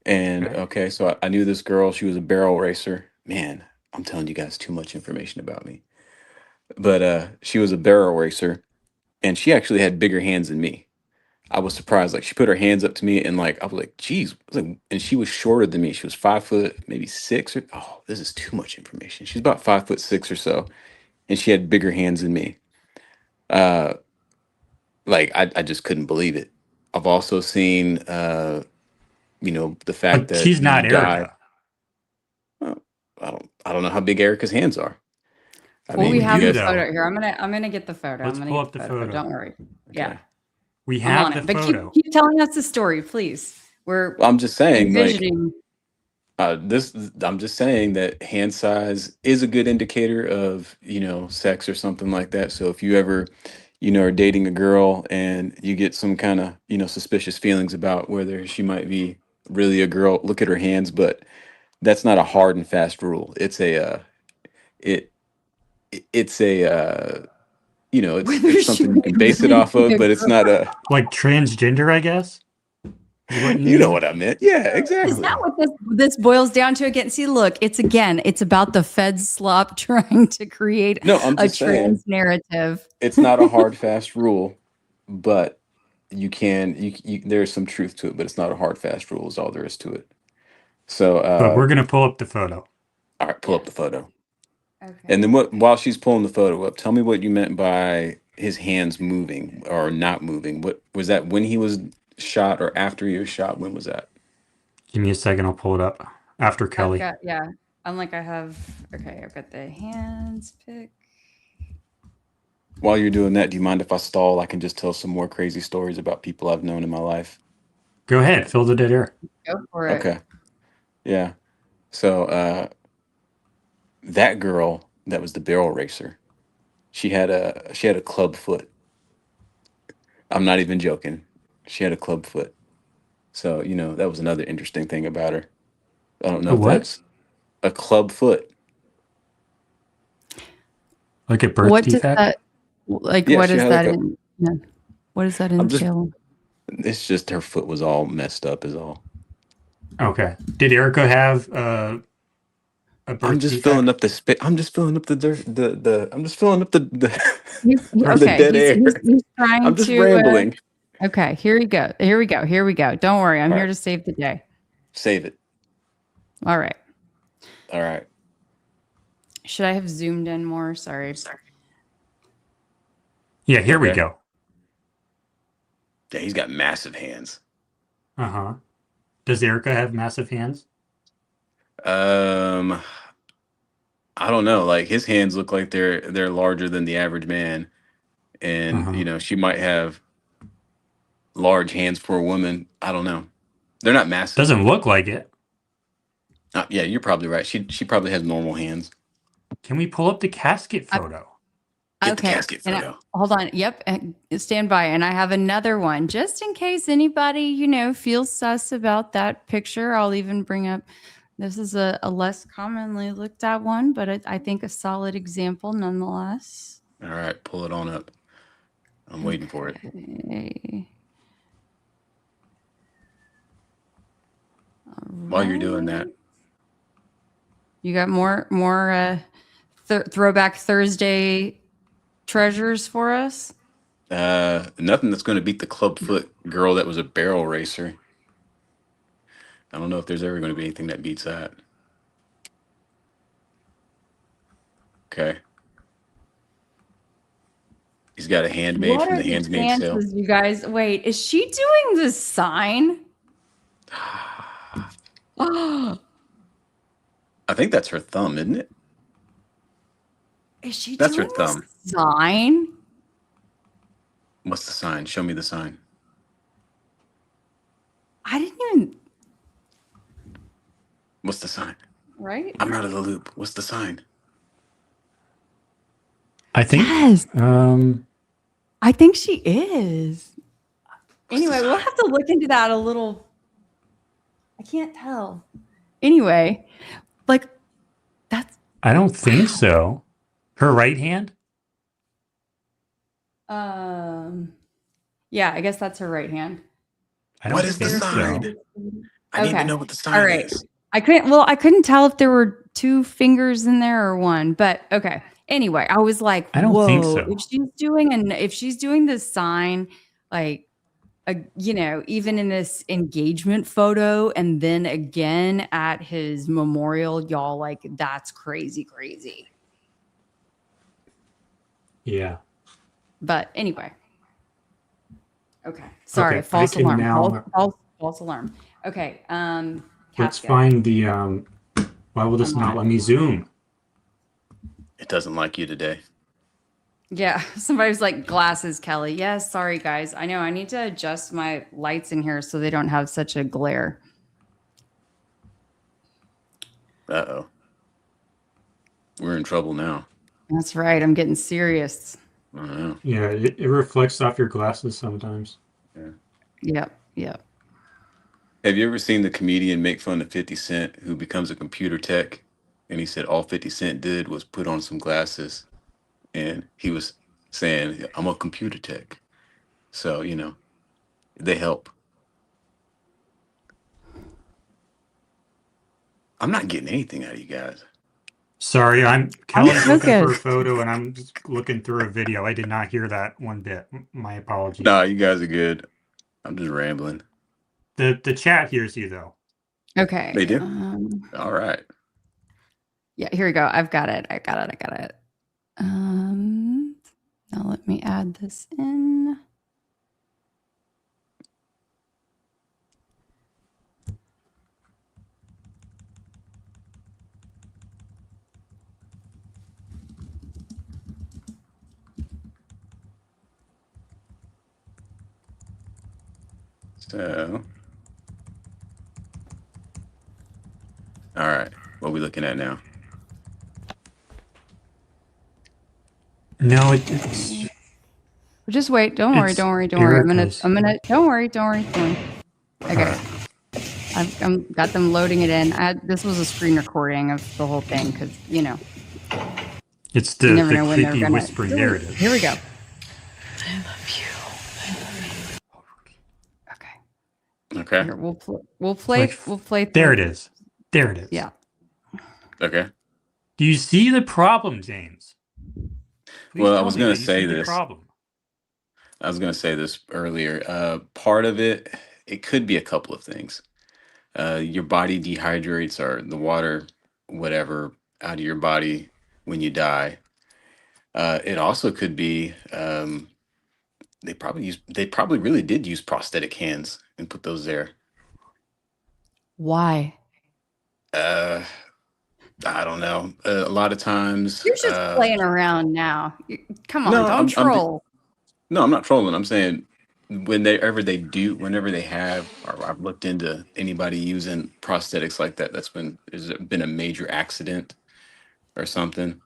And okay, so I knew this girl. She was a barrel racer. Man, I'm telling you guys too much information about me. But she was a barrel racer, and she actually had bigger hands than me. I was surprised. Like she put her hands up to me and like I was like, geez. I was like, and she was shorter than me. She was 5 foot, maybe 6 or this is too much information. She's about 5'6" or so, and she had bigger hands than me. Uh like I just couldn't believe it. I've also seen the fact But that she's you not die. Erica. Well, I don't know how big Erica's hands are. I Well, we Ooh, mean, have you you the guys though. photo here. I'm gonna get the photo. I'm Let's gonna pull get up the the photo. photo. Don't worry. Yeah, okay. We I'm have on the it. But keep photo. keep telling us the story, please. We're Well, I'm just saying, like, envisioning. this I'm just saying that hand size is a good indicator of, sex or something like that. So if you ever, are dating a girl and you get some kind of, suspicious feelings about whether she might be really a girl, look at her hands, but that's not a hard and fast rule. It it's a Whether it's she something you might can base it really off be of, a but it's girl. not a Like transgender, I guess, is what you you know mean? what I meant. Yeah, Is that exactly. what this boils down to again? See, look, it's about the Fed slop trying to create No, I'm a just saying trans narrative. it's not a hard fast rule, but there's some truth to it, but it's not a hard fast rule is all there is to it. So But we're gonna pull up the photo. all right, pull Yeah. up the photo. And Okay. then while she's pulling the photo up, tell me what you meant by his hands moving or not moving. What was that, when he was shot or after he was shot? When was that? Give me a second. I'll pull it up after I've Kelly. got, yeah. Unlike I have, okay, I've got the hands pick. While you're doing that, do you mind if I stall? I can just tell some more crazy stories about people I've known in my life. Go ahead. Fill the dead air. Go for it. Okay. Yeah. So that girl that was the barrel racer, she had a club foot. I'm not even joking. She had a club foot. So, that was another interesting thing about her. I don't know A if what? that's a club foot. Like a birth What does defect? that, like, Yeah, what she does had that, like a yeah. What does that I'm just entail? it's just her foot was all messed up is all. Okay. Did Erica have a I'm birth just filling defect? up the space. I'm just filling up the dirt, I'm just filling up the the Okay, dead air. he's trying I'm just to, rambling. okay, here we go. Here we go. Here we go. Don't worry. I'm All here right, to save the day. save it. All right. All right. Should I have zoomed in more? Sorry. Yeah, here we Okay. go. Yeah, he's got massive hands. Uh-huh. Does Erica have massive hands? Um, I don't know. Like his hands look like they're larger than the average man, and Uh-huh. she might have large hands for a woman. I don't know. They're not massive. Doesn't look like it. Yeah, you're probably right. She probably has normal hands. Can we pull up the casket photo? Get the Okay. casket And photo. hold on. Yep. Stand by. And I have another one just in case anybody, feels sus about that picture. I'll even bring up, this is a less commonly looked at one, but I think a solid example nonetheless. All right, pull it on up. I'm waiting for it. Okay. While you're doing that, You got more throwback Thursday treasures for us? nothing that's going to beat the clubfoot girl that was a barrel racer. I don't know if there's ever going to be anything that beats that. Okay. He's got a handmaid What from are the the Handmaid's Tale. chances, you guys? Wait, is she doing the sign? Oh, I think that's her thumb, isn't it? is she That's her doing the thumb. sign? What's the sign? Show me the sign. I didn't even, What's the sign? right? I'm out of the loop. What's the sign? I think Yes, um I think she is. What's the Anyway, we'll sign? have to look into that a little. I can't tell. Anyway, like that's I don't think wow. so. Her right hand? Yeah, I guess that's her right hand. I What don't is the think sign? so. I need to Okay. know what the All sign right. is. I couldn't tell if there were two fingers in there or one, but okay. Anyway, I was like, I don't think whoa, so. if she's doing the sign, like even in this engagement photo and then again at his memorial, y'all, like, that's crazy, crazy. Yeah. But anyway. Okay. Sorry. Okay, False I can alarm. now. False alarm. Okay. Let's Casca. find the. Why will this I'm on not it. let me zoom? It doesn't like you today. Yeah. Somebody's like, glasses, Kelly. Yes. Sorry, guys. I know I need to adjust my lights in here so they don't have such a glare. Uh-oh. We're in trouble now. That's right. I'm getting serious. I don't know. Yeah, it reflects off your glasses sometimes. Yep. Yep. Have you ever seen the comedian make fun of 50 Cent who becomes a computer tech? And he said all 50 Cent did was put on some glasses and he was saying, I'm a computer tech. So, they help. I'm not getting anything out of you guys. Sorry, Kelly's looking for a focused. photo and I'm just looking through a video. I did not hear that one bit. My apologies. Nah, you guys are good. I'm just rambling. The chat hears you though. Okay. They do? All right. Yeah, here we go. I've got it. I got it. Now let me add this in. So, all right. What are we looking at now? No, it's Just wait. Don't worry. It's Don't worry. Don't worry. Erica's. I'm gonna. Don't worry. Don't worry. Don't worry. Okay. I've got them loading it in. This was a screen recording of the whole thing because it's you the never know when they're creepy gonna. whispering narrative. Here we go. I love you. Okay. Okay. Here, we'll play. Like, We'll play. There it is. There it is. Yeah. Okay. Do you see the problem, James? Please Well, I tell was me gonna that you say see the this. problem. I was going to say this earlier. Part of it, it could be a couple of things. Your body dehydrates or the water, whatever, out of your body when you die. It also could be they probably really did use prosthetic hands and put those there. Why? I don't know. A lot of times. You're just playing around now. Come on, No, don't troll. No, I'm not trolling. I'm saying whenever they have, or I've looked into anybody using prosthetics like that, there's been a major accident or something.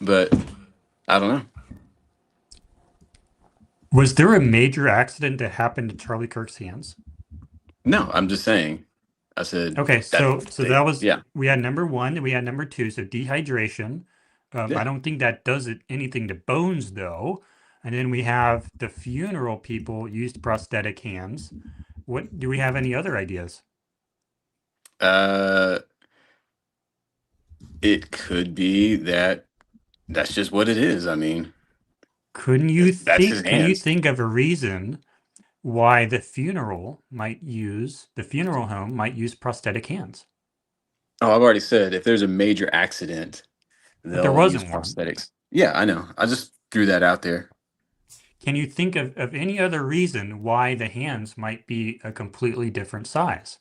But I don't know. Was there a major accident that happened to Charlie Kirk's hands? No, I'm just saying. I said Okay, so that was yeah. We had number one and we had number two. So dehydration. Yeah. I don't think that does anything to bones though. And then we have the funeral people used prosthetic hands. What do we have any other ideas? It could be that that's just what it is. I mean, Couldn't you that's his think? Can you hands. think of a reason why the funeral home might use prosthetic hands? Oh, I've already said if there's a major accident, But there they'll use wasn't one. prosthetics. Yeah, I know. I just threw that out there. Can you think of any other reason why the hands might be a completely different size?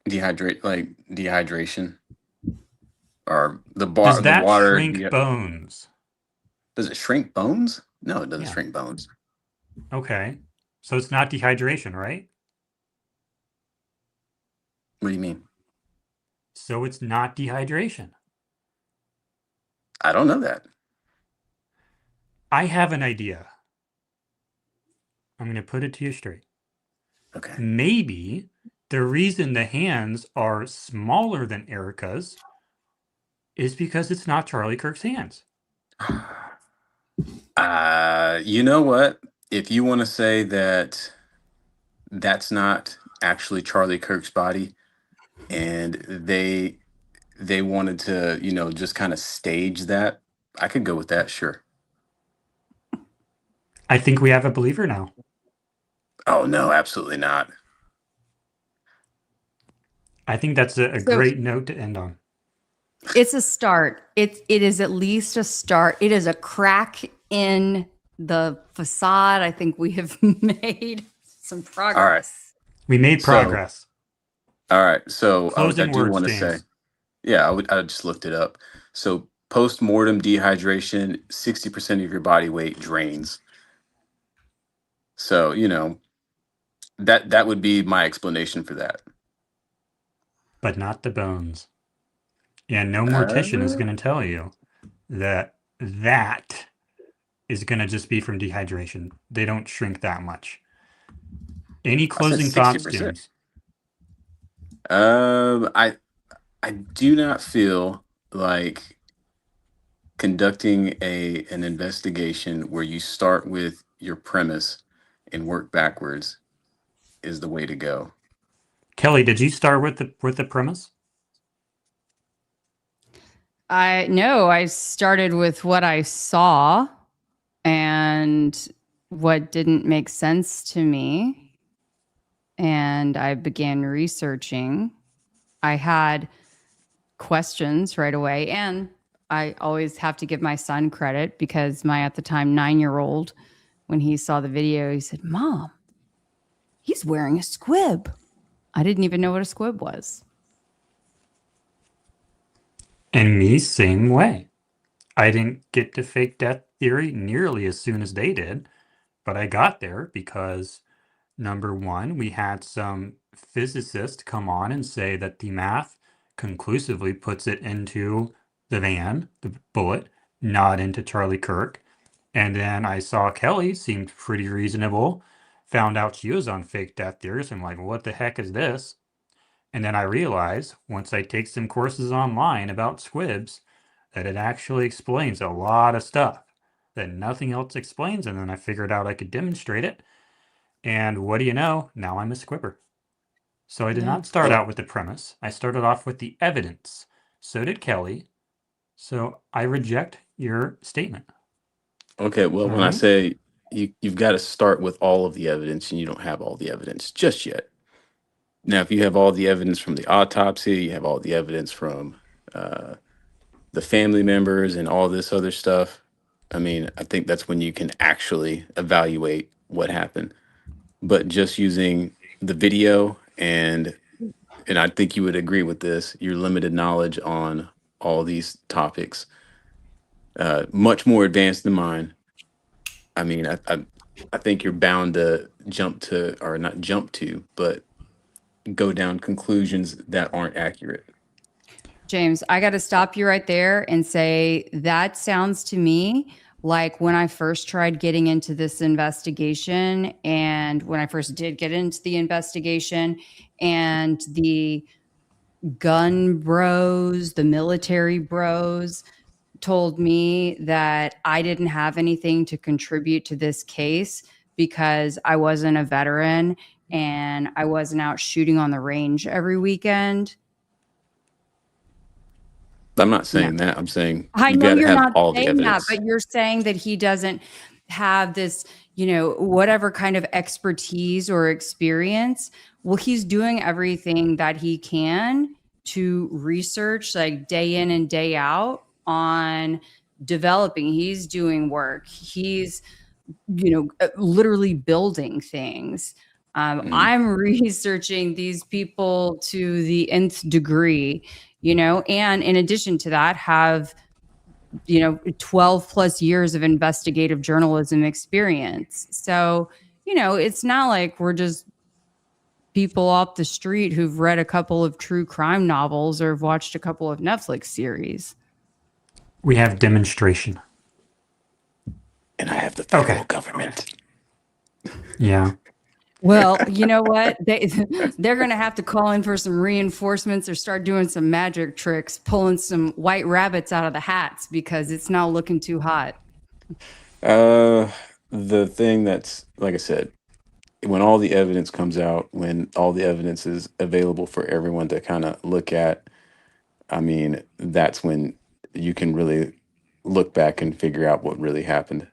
Dehydration, or the Does that water. shrink bones? Does it shrink bones? No, it doesn't Yeah. shrink bones. Okay, so it's not dehydration, right? What do you mean? So it's not dehydration. I don't know that. I have an idea. I'm going to put it to you straight. Okay. Maybe the reason the hands are smaller than Erica's is because it's not Charlie Kirk's hands. You know what? If you want to say that that's not actually Charlie Kirk's body, and they wanted to, just kind of stage that, I could go with that. Sure. I think we have a believer now. Oh no, absolutely not. I think that's a So great note to end on. it's a start. It is at least a start. It is a crack in the facade. I think we have made some All right. progress. We made So, progress. all right. So I Closing do words, want to say, James. yeah, I just looked it up. So post-mortem dehydration, 60% of your body weight drains. So, that would be my explanation for that. But not the bones. And no mortician is Uh, going to tell you that that is going to just be from dehydration. They don't shrink that much. Any I said closing thoughts, 60%. James? I do not feel like conducting an investigation where you start with your premise and work backwards is the way to go. Kelly, did you start with the premise? I started with what I saw and what didn't make sense to me. And I began researching. I had questions right away. And I always have to give my son credit because my, at the time, 9-year-old, when he saw the video, he said, "Mom, he's wearing a squib." I didn't even know what a squib was. And me, same way. I didn't get to fake death theory nearly as soon as they did, but I got there because number one, we had some physicist come on and say that the math conclusively puts it into the van, the bullet, not into Charlie Kirk. And then I saw Kelly seemed pretty reasonable, found out she was on fake death theories. I'm like, what the heck is this? And then I realized once I take some courses online about squibs that it actually explains a lot of stuff that nothing else explains. And then I figured out I could demonstrate it. And what do you know? Now I'm a squibber. So I did Yeah. not start Oh, out with the premise. I started off with the evidence. So did Kelly. So I reject your statement. okay. Well, All when I right. say you've got to start with all of the evidence, and you don't have all the evidence just yet. Now, if you have all the evidence from the autopsy, you have all the evidence from uh, the family members and all this other stuff. I mean, I think that's when you can actually evaluate what happened. But just using the video and I think you would agree with this, your limited knowledge on all these topics, much more advanced than mine. I mean, I think you're bound to jump to, or not jump to, but go down conclusions that aren't accurate. James, I got to stop you right there and say that sounds to me like when I first tried getting into this investigation, and when I first did get into the investigation, and the gun bros, the military bros told me that I didn't have anything to contribute to this case because I wasn't a veteran and I wasn't out shooting on the range every weekend. I'm not No. saying that. I'm saying I you've know got to you're have not all the saying that, evidence. but you're saying that he doesn't have this, whatever kind of expertise or experience. Well, he's doing everything that he can to research, like day in and day out, on developing. He's doing work. He's, literally building things. Mhm. I'm researching these people to the nth degree, and in addition to that, have 12 plus years of investigative journalism experience. So, it's not like we're just people off the street who've read a couple of true crime novels or have watched a couple of Netflix series. We have demonstration. And I have the Okay. federal government. Yeah. Well, you know what? They're going to have to call in for some reinforcements or start doing some magic tricks, pulling some white rabbits out of the hats because it's now looking too hot. Uh, the thing that's, like I said, when all the evidence comes out, when all the evidence is available for everyone to kind of look at, I mean, that's when you can really look back and figure out what really happened.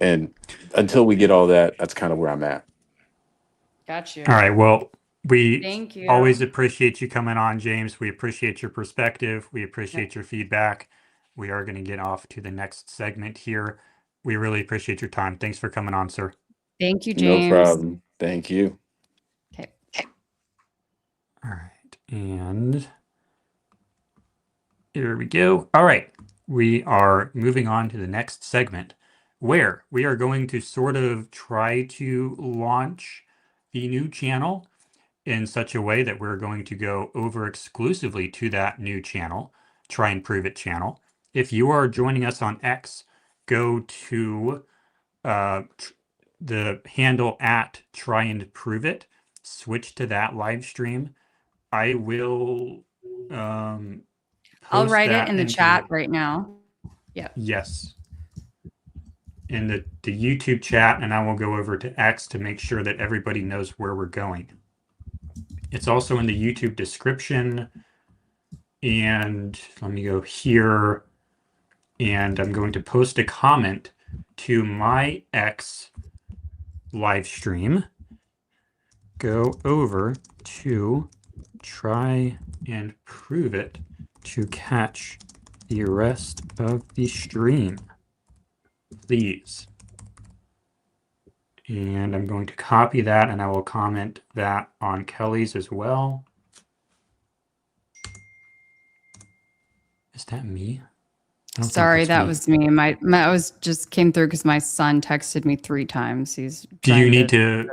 And until we get all that, that's kind of where I'm at. Got you. All right. Well, we Thank you. always appreciate you coming on, James. We appreciate your perspective. We appreciate your feedback. We are going to get off to the next segment here. We really appreciate your time. Thanks for coming on, sir. Thank you, No James. problem. Thank you. Okay. All right. And here we go. All right. We are moving on to the next segment where we are going to sort of try to launch the new channel in such a way that we're going to go over exclusively to that new channel, Try and Prove It channel. If you are joining us on X, go to the handle at Try and Prove It, switch to that live stream. I will I'll post write it that in the into chat right now. Yeah. Yes. In the YouTube chat, and I will go over to X to make sure that everybody knows where we're going. It's also in the YouTube description. And let me go here. And I'm going to post a comment to my X live stream. Go over to Try and Prove It to catch the rest of the stream, please. And I'm going to copy that, and I will comment that on Kelly's as well. Is that me? I don't think Sorry, that's that me. was me. My I was just came through because my son texted me 3 times. He's Do you trying need to?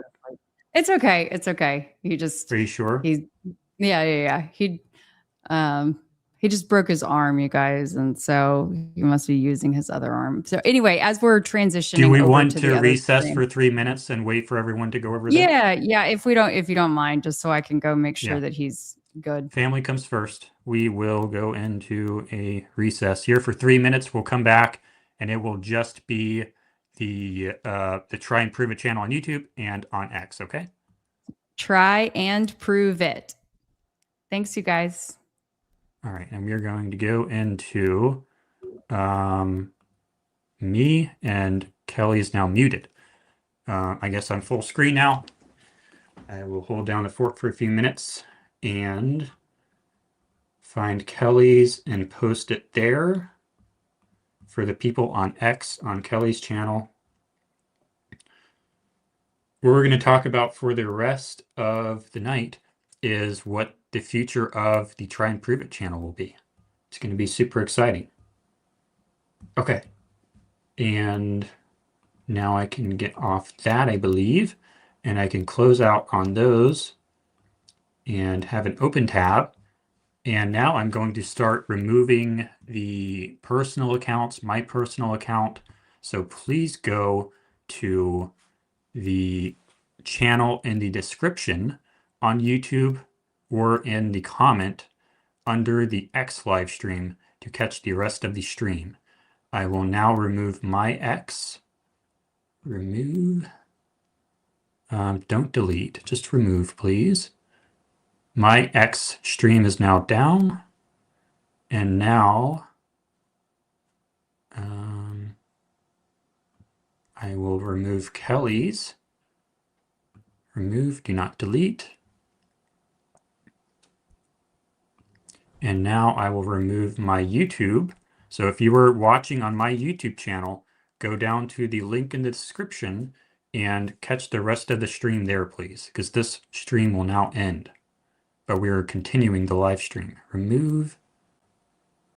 It's okay. It's okay. He just Are you sure? yeah. He just broke his arm, you guys, and so he must be using his other arm. So anyway, as we're transitioning Do we over want to to the other recess stream, for 3 minutes and wait for everyone to go over there? yeah, if you don't mind, just so I can go make sure Yeah. that he's good. Family comes first. We will go into a recess here for 3 minutes. We'll come back, and it will just be the Try and Prove It channel on YouTube and on X. Okay. Try and prove it. Thanks, you guys. All right, and we're going to go into me, and Kelly is now muted. I guess I'm full screen now. I will hold down the fork for a few minutes and find Kelly's and post it there for the people on X on Kelly's channel. What we're going to talk about for the rest of the night is what the future of the Try and Prove It channel will be. It's going to be super exciting. Okay. And now I can get off that, I believe, and I can close out on those and have an open tab. And now I'm going to start removing the personal accounts, my personal account. So please go to the channel in the description on YouTube or in the comment under the X live stream to catch the rest of the stream. I will now remove my X. Remove. Don't delete, just remove, please. My X stream is now down. And now I will remove Kelly's. Remove, do not delete. And now I will remove my YouTube. So if you were watching on my YouTube channel, go down to the link in the description and catch the rest of the stream there, please, because this stream will now end. But we are continuing the live stream. Remove